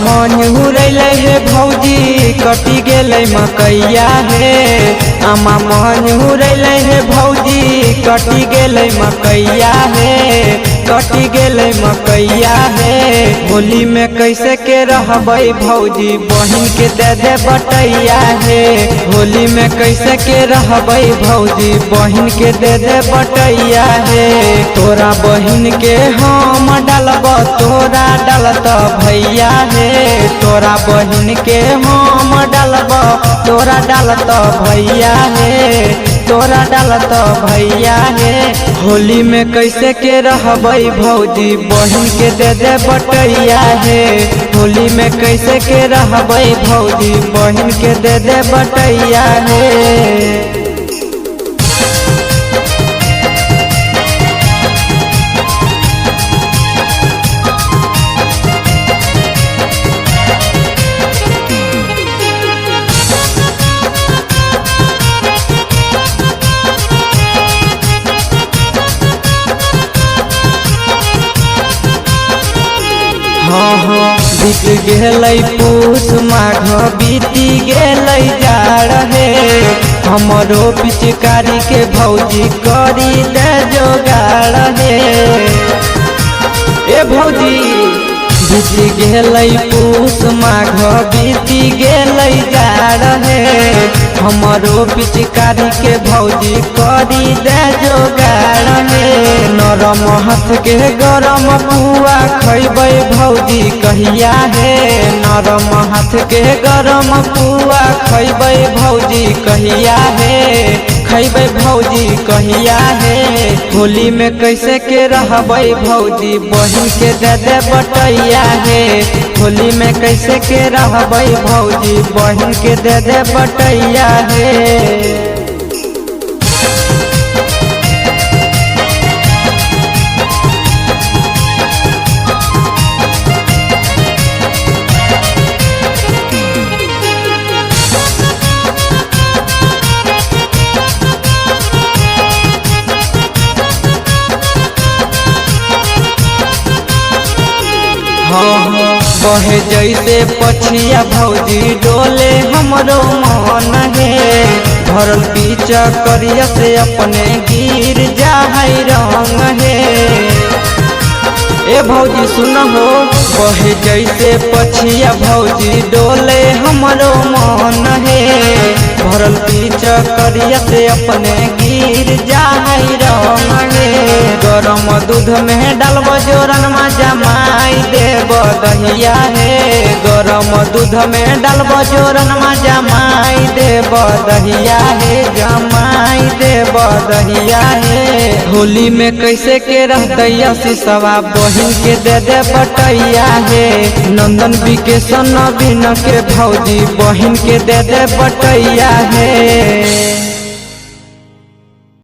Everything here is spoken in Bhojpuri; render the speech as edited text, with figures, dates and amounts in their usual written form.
मन हुरैले हे भौजी कटी गेलै मकैया हे। आमा मन हुरैले हे भौजी कटी गेलै मकैया हे, कटी गेलै मकैया हे। होली में कैसे के रहबै भौजी बहिन के दे दे बटैया हे। होली में कैसे के रहबै भौजी बहिन के दे दे बटैया हे। तोरा बहिन के हम डालब तोरा डालत भैया हे। तोरा बहिन के हम डालब तोरा डालत भैया हे, तोरा डालत भैया हे। होली में कैसे के रहबै भौजी बहिन के दे दे बटैया हे। होली में कैसे के रहबै भौजी बहिन के दे दे बटैया हे। बीत गेलै पूस माघ बीती गेलै जाड़ हे। हमरो पिचकारी के भौजी करी दे जोगाड़ हे। ए भौजी बीत गेलै पूस माघ बीती गेलै जाड़ हे। हमरो पिचकारी के भौजी करी दे जोगाड़ हे। नरम हाथ के गरम पुआ खैबै भौजी कहिया हे। नरम हाथ के गरम पुआ खैबै भौजी कहिया हे, खैबै भौजी कहिया हे। होली में कैसे के रहबै भौजी बहिन के दे दे बटैया हे। होली में कैसे के रहबै भौजी बहिन के दे दे बटैया हे। बहे जैसे पछिया भौजी डोले हमरो मन हे। भरल पीछा करिया से अपने गिर जाहै रंग हे। ए भौजी सुन हो बहे जैसे पछिया भौजी डोले हमरो मन हे। भरल पीछा करिया से अपने गिर जाहै रंग हे। गरम दूध में डालब जोरन में जमाई देब दहिया हे। गरम दूध में डालब जोरन में जमाई देब दहिया हे, जमाई देब दहिया हे। होली में कैसे के रहतैया सिसवा बहिन के दे दे बटैया हे। नंदन विकेशन बिन के भौजी बहिन के दे दे बटैया हे।